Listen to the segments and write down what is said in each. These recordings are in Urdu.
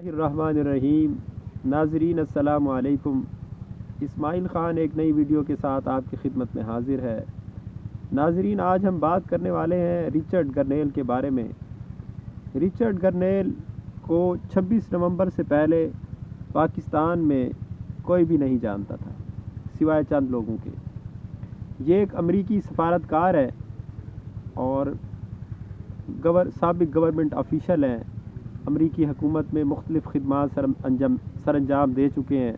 الرحمن الرحیم ناظرین السلام علیکم۔ اسماعیل خان ایک نئی ویڈیو کے ساتھ آپ کی خدمت میں حاضر ہے۔ ناظرین، آج ہم بات کرنے والے ہیں رچرڈ گرنیل کے بارے میں۔ رچرڈ گرنیل کو 26 نومبر سے پہلے پاکستان میں کوئی بھی نہیں جانتا تھا سوائے چند لوگوں کے۔ یہ ایک امریکی سفارتکار ہے اور سابق گورنمنٹ آفیشل ہیں، امریکی حکومت میں مختلف خدمات سر انجام دے چکے ہیں۔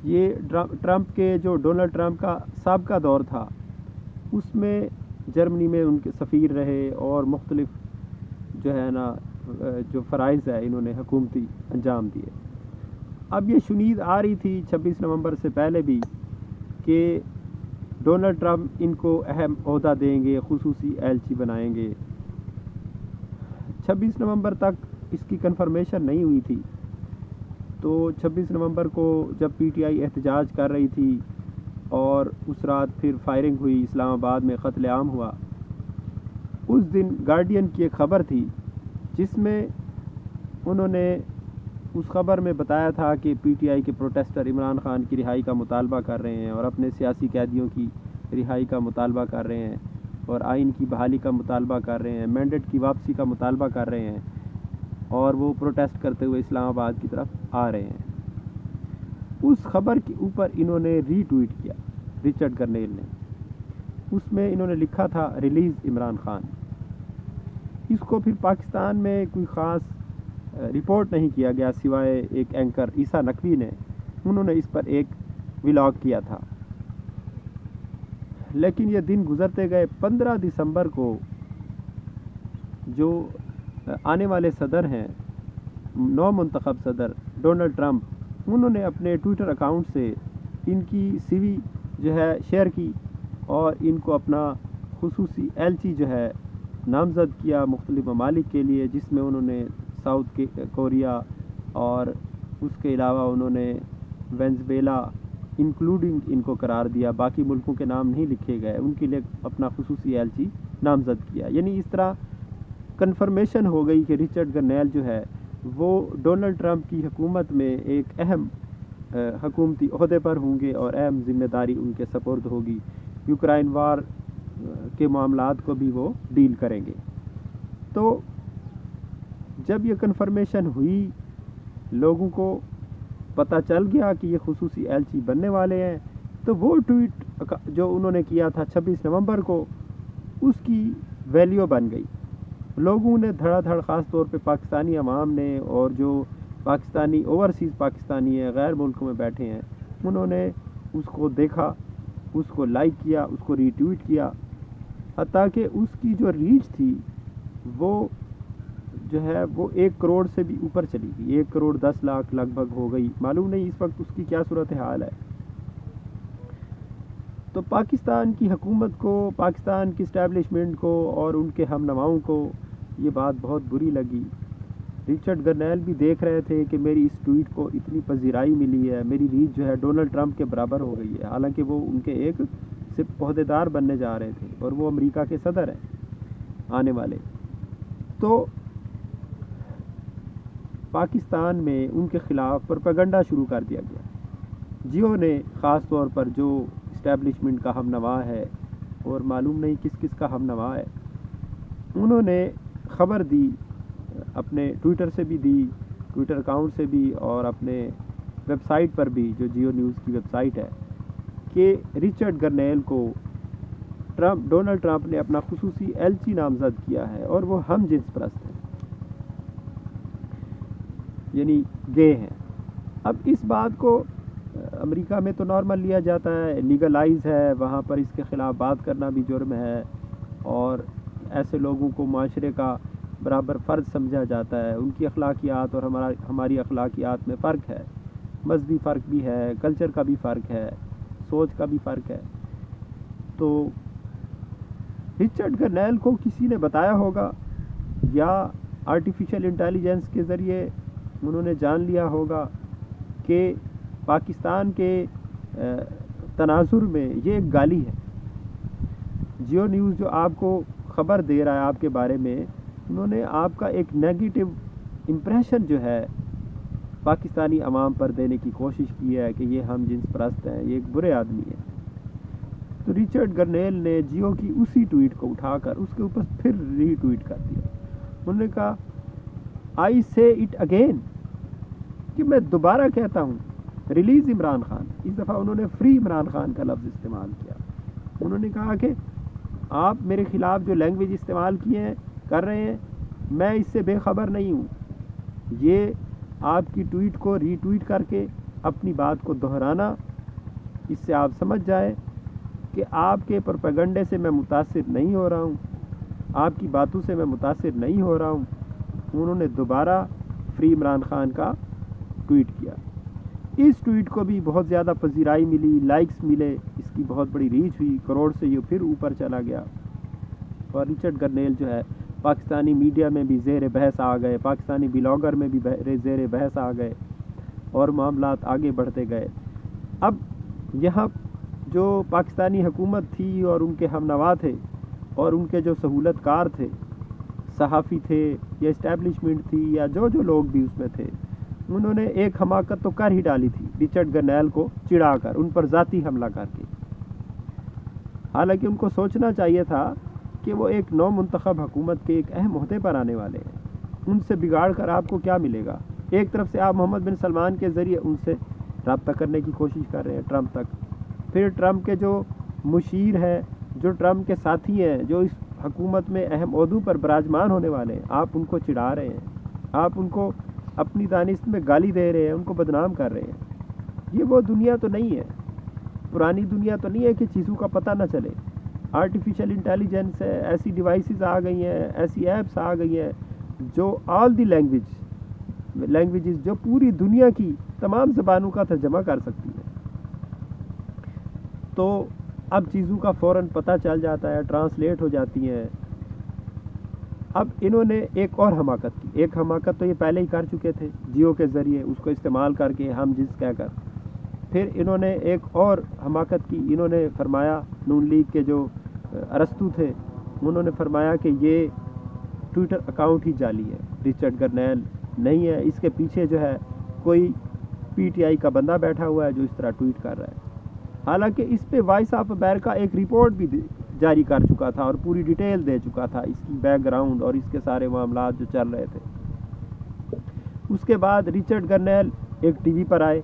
یہ ڈونلڈ ٹرمپ کا سابقہ دور تھا، اس میں جرمنی میں ان کے سفیر رہے اور مختلف جو فرائض ہے انہوں نے حکومتی انجام دیے۔ اب یہ شنید آ رہی تھی 26 نومبر سے پہلے بھی کہ ڈونلڈ ٹرمپ ان کو اہم عہدہ دیں گے، خصوصی ایلچی بنائیں گے۔ 26 نومبر تک اس کی کنفرمیشن نہیں ہوئی تھی، تو 26 نومبر کو جب پی ٹی آئی احتجاج کر رہی تھی اور اس رات پھر فائرنگ ہوئی، اسلام آباد میں قتل عام ہوا، اس دن گارڈین کی ایک خبر تھی جس میں انہوں نے اس خبر میں بتایا تھا کہ پی ٹی آئی کے پروٹیسٹر عمران خان کی رہائی کا مطالبہ کر رہے ہیں اور اپنے سیاسی قیدیوں کی رہائی کا مطالبہ کر رہے ہیں اور آئین کی بحالی کا مطالبہ کر رہے ہیں، مینڈیٹ کی واپسی کا مطالبہ کر رہے ہیں، اور وہ پروٹیسٹ کرتے ہوئے اسلام آباد کی طرف آ رہے ہیں۔ اس خبر کے اوپر انہوں نے ری ٹویٹ کیا، رچرڈ گرنیل نے۔ اس میں انہوں نے لکھا تھا ریلیز عمران خان۔ اس کو پھر پاکستان میں کوئی خاص رپورٹ نہیں کیا گیا سوائے ایک اینکر عیسیٰ نقوی نے، انہوں نے اس پر ایک ولاگ کیا تھا۔ لیکن یہ دن گزرتے گئے۔ 15 دسمبر کو جو آنے والے صدر ہیں، نو منتخب صدر ڈونلڈ ٹرمپ، انہوں نے اپنے ٹویٹر اکاؤنٹ سے ان کی سی وی شیئر کی اور ان کو اپنا خصوصی ایلچی نامزد کیا مختلف ممالک کے لیے، جس میں انہوں نے ساؤتھ کوریا اور اس کے علاوہ انہوں نے وینزویلا انکلوڈنگ ان کو قرار دیا، باقی ملکوں کے نام نہیں لکھے گئے، ان کے لیے اپنا خصوصی ایلچی نامزد کیا۔ یعنی اس طرح کنفرمیشن ہو گئی کہ رچرڈ گرنیل وہ ڈونلڈ ٹرمپ کی حکومت میں ایک اہم حکومتی عہدے پر ہوں گے اور اہم ذمہ داری ان کے سپرد ہوگی۔ یوکرائن وار کے معاملات کو بھی وہ ڈیل کریں گے۔ تو جب یہ کنفرمیشن ہوئی، لوگوں کو پتہ چل گیا کہ یہ خصوصی ایلچی بننے والے ہیں، تو وہ ٹویٹ جو انہوں نے کیا تھا 26 نومبر کو، اس کی ویلیو بن گئی۔ لوگوں نے دھڑا دھڑ، خاص طور پہ پاکستانی عوام نے اور جو پاکستانی اوورسیز پاکستانی ہیں، غیر ملکوں میں بیٹھے ہیں، انہوں نے اس کو دیکھا، اس کو لائک کیا، اس کو ری ٹویٹ کیا، حتیٰ کہ اس کی جو ریچ تھی وہ 1 کروڑ سے بھی اوپر چلی گئی، 1 کروڑ 10 لاکھ لگ بھگ ہو گئی۔ معلوم نہیں اس وقت اس کی کیا صورتحال ہے۔ تو پاکستان کی حکومت کو، پاکستان کی اسٹیبلشمنٹ کو اور ان کے ہم نواؤں کو یہ بات بہت بری لگی۔ رچرڈ گرنیل بھی دیکھ رہے تھے کہ میری اس ٹویٹ کو اتنی پذیرائی ملی ہے، میری ریچ ڈونلڈ ٹرمپ کے برابر ہو گئی ہے، حالانکہ وہ ان کے ایک صرف عہدیدار بننے جا رہے تھے اور وہ امریکہ کے صدر ہیں آنے والے۔ تو پاکستان میں ان کے خلاف پروپیگنڈا شروع کر دیا گیا۔ جیو نے خاص طور پر، جو اسٹیبلشمنٹ کا ہم نوا ہے اور معلوم نہیں کس کس کا ہم نوا ہے، انہوں نے خبر دی، اپنے ٹویٹر سے بھی دی، ٹویٹر اکاؤنٹ سے بھی، اور اپنے ویب سائٹ پر بھی، جو جیو نیوز کی ویب سائٹ ہے، کہ رچرڈ گرنیل کو ڈونلڈ ٹرمپ نے اپنا خصوصی ایلچی نامزد کیا ہے اور وہ ہم جنس پرست ہیں، یعنی گے ہیں۔ اب اس بات کو امریکہ میں تو نارمل لیا جاتا ہے، لیگلائز ہے، وہاں پر اس کے خلاف بات کرنا بھی جرم ہے اور ایسے لوگوں کو معاشرے کا برابر فرد سمجھا جاتا ہے۔ ان کی اخلاقیات اور ہماری اخلاقیات میں فرق ہے، مذہبی فرق بھی ہے، کلچر کا بھی فرق ہے، سوچ کا بھی فرق ہے۔ تو رچرڈ گرنیل کو کسی نے بتایا ہوگا یا آرٹیفیشل انٹیلیجنس کے ذریعے انہوں نے جان لیا ہوگا کہ پاکستان کے تناظر میں یہ ایک گالی ہے۔ جیو نیوز جو آپ کو خبر دے رہا ہے آپ کے بارے میں، انہوں نے آپ کا ایک نیگیٹو امپریشن جو ہے پاکستانی عوام پر دینے کی کوشش کی ہے کہ یہ ہم جنس پرست ہیں، یہ ایک برے آدمی ہیں. تو رچرڈ گرنیل نے جیو کی اسی ٹویٹ کو اٹھا کر اس کے اوپر پھر ری ٹویٹ کر دیا. انہوں نے کہا آئی سے اٹ اگین، کہ میں دوبارہ کہتا ہوں ریلیز عمران خان. اس دفعہ انہوں نے فری عمران خان کا لفظ استعمال کیا. انہوں نے کہا کہ آپ میرے خلاف جو لینگویج استعمال کر رہے ہیں میں اس سے بے خبر نہیں ہوں. یہ آپ کی ٹویٹ کو ری ٹویٹ کر کے اپنی بات کو دہرانا، اس سے آپ سمجھ جائے کہ آپ کے پروپیگنڈے سے میں متاثر نہیں ہو رہا ہوں، آپ کی باتوں سے میں متاثر نہیں ہو رہا ہوں. انہوں نے دوبارہ فری عمران خان کا ٹویٹ کیا. اس ٹویٹ کو بھی بہت زیادہ پذیرائی ملی، لائکس ملے، اس کی بہت بڑی ریچ ہوئی، کروڑ سے یہ پھر اوپر چلا گیا. اور رچرڈ گرنیل جو ہے پاکستانی میڈیا میں بھی زیر بحث آ گئے، پاکستانی بلاگر میں بھی زیر بحث آ گئے، اور معاملات آگے بڑھتے گئے. اب یہاں جو پاکستانی حکومت تھی اور ان کے ہم نوا تھے اور ان کے جو سہولت کار تھے، صحافی تھے یا اسٹیبلشمنٹ تھی یا جو لوگ بھی اس میں تھے، انہوں نے ایک حماقت تو کر ہی ڈالی تھی رچرڈ گرنیل کو چڑھا کر، ان پر ذاتی حملہ کر کے. حالانکہ ان کو سوچنا چاہیے تھا کہ وہ ایک نو منتخب حکومت کے ایک اہم عہدے پر آنے والے ہیں. ان سے بگاڑ کر آپ کو کیا ملے گا؟ ایک طرف سے آپ محمد بن سلمان کے ذریعے ان سے رابطہ کرنے کی کوشش کر رہے ہیں ٹرمپ تک، پھر ٹرمپ کے جو مشیر ہیں، جو ٹرمپ کے ساتھی ہیں، جو اس حکومت میں اہم عہدوں پر براجمان ہونے والے ہیں، آپ ان کو چڑھا رہے ہیں، آپ ان کو اپنی دانست میں گالی دے رہے ہیں، ان کو بدنام کر رہے ہیں. یہ وہ دنیا تو نہیں ہے، پرانی دنیا تو نہیں ہے کہ چیزوں کا پتہ نہ چلے. آرٹیفیشل انٹیلیجنس ہے، ایسی ڈیوائسز آ گئی ہیں، ایسی ایپس آ گئی ہیں جو آل دی لینگویجز جو پوری دنیا کی تمام زبانوں کا ترجمہ کر سکتی ہیں. تو اب چیزوں کا فوراً پتہ چل جاتا ہے، ٹرانسلیٹ ہو جاتی ہیں. اب انہوں نے ایک اور حماقت کی. ایک حماقت تو یہ پہلے ہی کر چکے تھے جیو کے ذریعے، اس کو استعمال کر کے ہم جنس کہہ کر. پھر انہوں نے ایک اور حماقت کی. انہوں نے فرمایا، نون لیگ کے جو ارسطو تھے انہوں نے فرمایا کہ یہ ٹویٹر اکاؤنٹ ہی جعلی ہے، رچرڈ گرنیل نہیں ہے، اس کے پیچھے جو ہے کوئی پی ٹی آئی کا بندہ بیٹھا ہوا ہے جو اس طرح ٹویٹ کر رہا ہے. حالانکہ اس پہ وائس آف امریکہ ایک رپورٹ بھی جاری کر چکا تھا اور پوری ڈیٹیل دے چکا تھا اس کی بیک گراؤنڈ اور اس کے سارے معاملات جو چل رہے تھے. اس کے بعد رچرڈ گرنیل ایک ٹی وی پر آئے،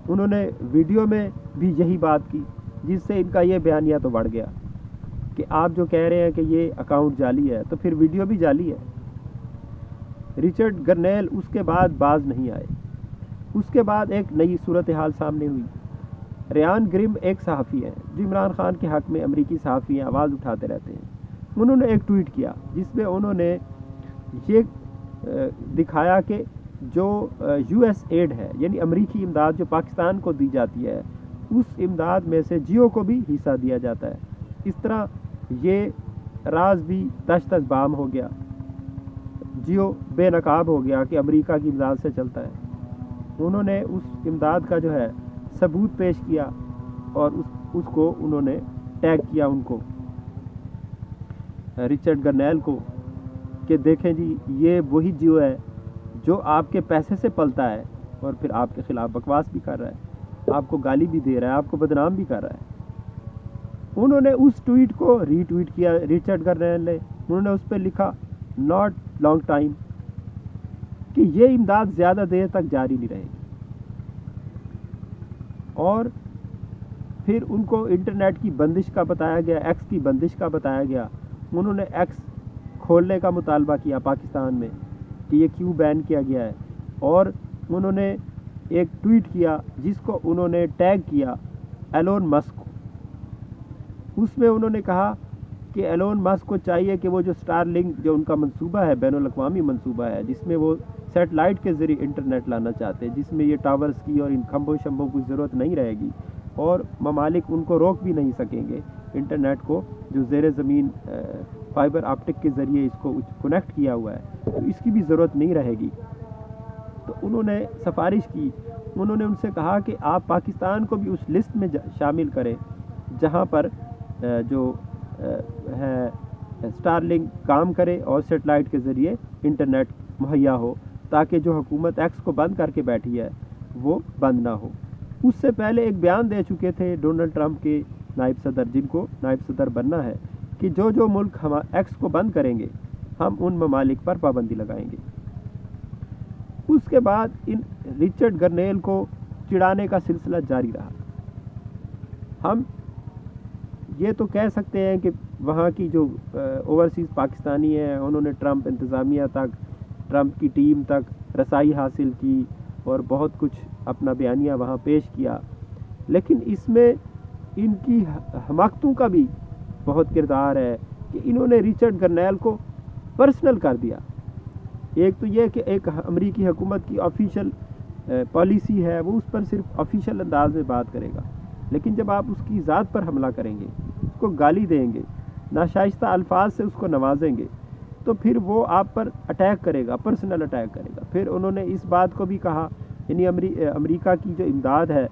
انہوں نے ویڈیو میں بھی یہی بات کی، جس سے ان کا یہ بیانیہ تو بڑھ گیا کہ آپ جو کہہ رہے ہیں کہ یہ اکاؤنٹ جعلی ہے تو پھر ویڈیو بھی جعلی ہے. رچرڈ گرنیل اس کے بعد باز نہیں آئے. اس کے بعد ایک نئی صورتحال سامنے ہوئی. ریان گرم ایک صحافی ہیں جو عمران خان کے حق میں امریکی صحافی ہیں، آواز اٹھاتے رہتے ہیں. انہوں نے ایک ٹویٹ کیا جس میں انہوں نے یہ دکھایا کہ جو یو ایس ایڈ ہے، یعنی امریکی امداد جو پاکستان کو دی جاتی ہے، اس امداد میں سے جیو کو بھی حصہ دیا جاتا ہے. اس طرح یہ راز بھی تش تش بام ہو گیا، جیو بے نقاب ہو گیا کہ امریکہ کی امداد سے چلتا ہے. انہوں نے اس امداد کا جو ہے ثبوت پیش کیا اور اس کو انہوں نے ٹیگ کیا ان کو، رچرڈ گرنیل کو، کہ دیکھیں جی یہ وہی جیو ہے جو آپ کے پیسے سے پلتا ہے اور پھر آپ کے خلاف بکواس بھی کر رہا ہے، آپ کو گالی بھی دے رہا ہے، آپ کو بدنام بھی کر رہا ہے. انہوں نے اس ٹویٹ کو ری ٹویٹ کیا رچرڈ گرنیل نے. انہوں نے اس پہ لکھا ناٹ لانگ ٹائم، کہ یہ امداد زیادہ دیر تک جاری نہیں رہے گی. اور پھر ان کو انٹرنیٹ کی بندش کا بتایا گیا، ایکس کی بندش کا بتایا گیا. انہوں نے ایکس کھولنے کا مطالبہ کیا پاکستان میں کہ یہ کیوں بین کیا گیا ہے. اور انہوں نے ایک ٹویٹ کیا جس کو انہوں نے ٹیگ کیا ایلون مسک کو. اس میں انہوں نے کہا کہ ایلون مسک کو چاہیے کہ وہ جو اسٹار لنک جو ان کا منصوبہ ہے، بین الاقوامی منصوبہ ہے، جس میں وہ سیٹلائٹ کے ذریعے انٹرنیٹ لانا چاہتے ہیں، جس میں یہ ٹاورز کی اور ان کھمبوں شمبوں کی ضرورت نہیں رہے گی اور ممالک ان کو روک بھی نہیں سکیں گے انٹرنیٹ کو، جو زیر زمین فائبر آپٹک کے ذریعے اس کو کنیکٹ کیا ہوا ہے، تو اس کی بھی ضرورت نہیں رہے گی. تو انہوں نے سفارش کی. انہوں نے ان سے کہا کہ آپ پاکستان کو بھی اس لسٹ میں شامل کریں جہاں پر جو ہے اسٹار لنک کام کرے اور سیٹلائٹ کے ذریعے انٹرنیٹ مہیا ہو تاکہ جو حکومت ایکس کو بند کر کے بیٹھی ہے وہ بند نہ ہو۔ اس سے پہلے ایک بیان دے چکے تھے ڈونلڈ ٹرمپ کے نائب صدر، جن کو نائب صدر بننا ہے، کہ جو ملک ہم ایکس کو بند کریں گے ہم ان ممالک پر پابندی لگائیں گے۔ اس کے بعد ان رچرڈ گرنیل کو چڑھانے کا سلسلہ جاری رہا۔ ہم یہ تو کہہ سکتے ہیں کہ وہاں کی جو اوورسیز پاکستانی ہیں انہوں نے ٹرمپ انتظامیہ تک، ٹرمپ کی ٹیم تک رسائی حاصل کی اور بہت کچھ اپنا بیانیہ وہاں پیش کیا، لیکن اس میں ان کی حماقتوں کا بھی بہت کردار ہے کہ انہوں نے رچرڈ گرنیل کو پرسنل کر دیا۔ ایک تو یہ کہ ایک امریکی حکومت کی آفیشیل پالیسی ہے، وہ اس پر صرف آفیشیل انداز میں بات کرے گا، لیکن جب آپ اس کی ذات پر حملہ کریں گے، اس کو گالی دیں گے، ناشائستہ الفاظ سے اس کو نوازیں گے، تو پھر وہ آپ پر اٹیک کرے گا، پرسنل اٹیک کرے گا۔ پھر انہوں نے اس بات کو بھی کہا، یعنی امریکہ کی جو امداد ہے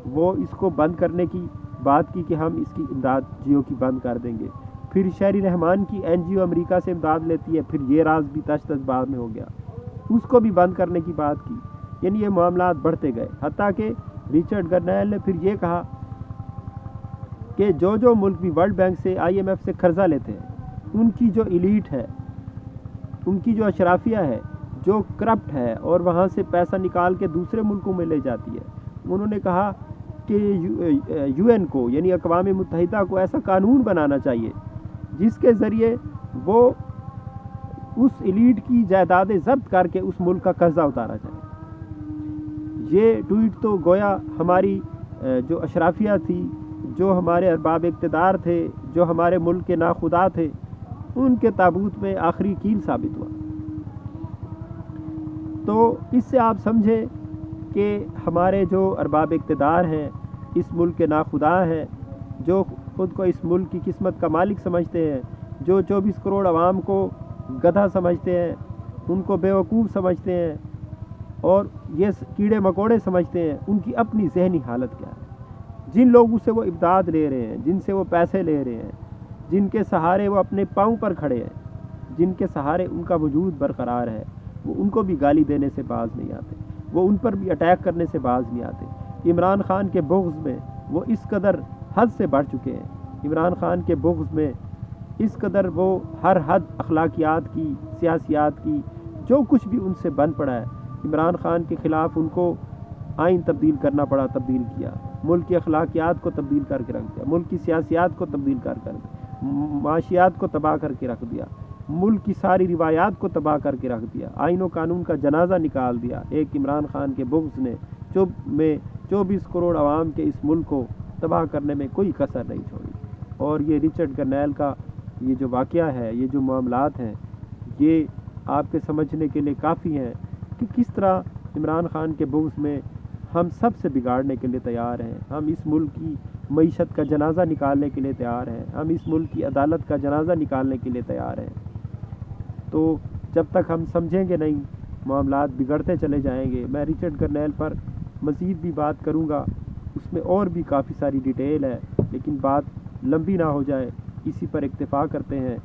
وہ اس کو بند کرنے کی بات کی کہ ہم اس کی امداد جیو کی بند کر دیں گے۔ پھر شہری رحمان کی این جی او امریکہ سے امداد لیتی ہے، پھر یہ راز بھی تش تش بعد میں ہو گیا، اس کو بھی بند کرنے کی بات کی۔ یعنی یہ معاملات بڑھتے گئے، حتیٰ کہ رچرڈ گرنیل نے پھر یہ کہا کہ جو ملک بھی ورلڈ بینک سے، آئی ایم ایف سے قرضہ لیتے ہیں، ان کی جو ایلیٹ ہے، ان کی جو اشرافیہ ہے، جو کرپٹ ہے اور وہاں سے پیسہ نکال کے دوسرے ملکوں میں لے جاتی ہے، انہوں نے کہا کہ یو این کو، یعنی اقوام متحدہ کو ایسا قانون بنانا چاہیے جس کے ذریعے وہ اس ایلیٹ کی جائیدادیں ضبط کر کے اس ملک کا قرضہ اتارا جائے۔ یہ ٹویٹ تو گویا ہماری جو اشرافیہ تھی، جو ہمارے ارباب اقتدار تھے، جو ہمارے ملک کے ناخدا تھے، ان کے تابوت میں آخری کیل ثابت ہوا۔ تو اس سے آپ سمجھیں کہ ہمارے جو ارباب اقتدار ہیں، اس ملک کے ناخدا ہیں، جو خود کو اس ملک کی قسمت کا مالک سمجھتے ہیں، جو 24 کروڑ عوام کو گدھا سمجھتے ہیں، ان کو بیوقوف سمجھتے ہیں اور یہ کیڑے مکوڑے سمجھتے ہیں، ان کی اپنی ذہنی حالت کیا ہے۔ جن لوگوں سے وہ امداد لے رہے ہیں، جن سے وہ پیسے لے رہے ہیں، جن کے سہارے وہ اپنے پاؤں پر کھڑے ہیں، جن کے سہارے ان کا وجود برقرار ہے، وہ ان کو بھی گالی دینے سے باز نہیں آتے، وہ ان پر بھی اٹیک کرنے سے باز نہیں آتے۔ عمران خان کے بغض میں وہ اس قدر حد سے بڑھ چکے ہیں، عمران خان کے بغض میں اس قدر وہ ہر حد اخلاقیات کی، سیاسیات کی، جو کچھ بھی ان سے بن پڑا ہے، عمران خان کے خلاف ان کو آئین تبدیل کرنا پڑا، تبدیل کیا، ملک کی اخلاقیات کو تبدیل کر کے رکھ دیا، ملک کی سیاسیات کو تبدیل کر معاشیات کو تباہ کر کے رکھ دیا، ملک کی ساری روایات کو تباہ کر کے رکھ دیا، آئین و قانون کا جنازہ نکال دیا۔ ایک عمران خان کے بغض نے 24 کروڑ عوام کے اس ملک کو تباہ کرنے میں کوئی کسر نہیں چھوڑی۔ اور یہ رچرڈ گرنیل کا یہ جو واقعہ ہے، یہ جو معاملات ہیں، یہ آپ کے سمجھنے کے لیے کافی ہیں کہ کس طرح عمران خان کے بغض میں ہم سب سے بگاڑنے کے لیے تیار ہیں، ہم اس ملک کی معیشت کا جنازہ نکالنے کے لیے تیار ہیں، ہم اس ملک کی عدالت کا جنازہ نکالنے کے لیے تیار ہیں۔ تو جب تک ہم سمجھیں گے نہیں، معاملات بگڑتے چلے جائیں گے۔ میں رچرڈ گرنیل پر مزید بھی بات کروں گا، اس میں اور بھی کافی ساری ڈیٹیل ہے، لیکن بات لمبی نہ ہو جائے، اسی پر اکتفا کرتے ہیں۔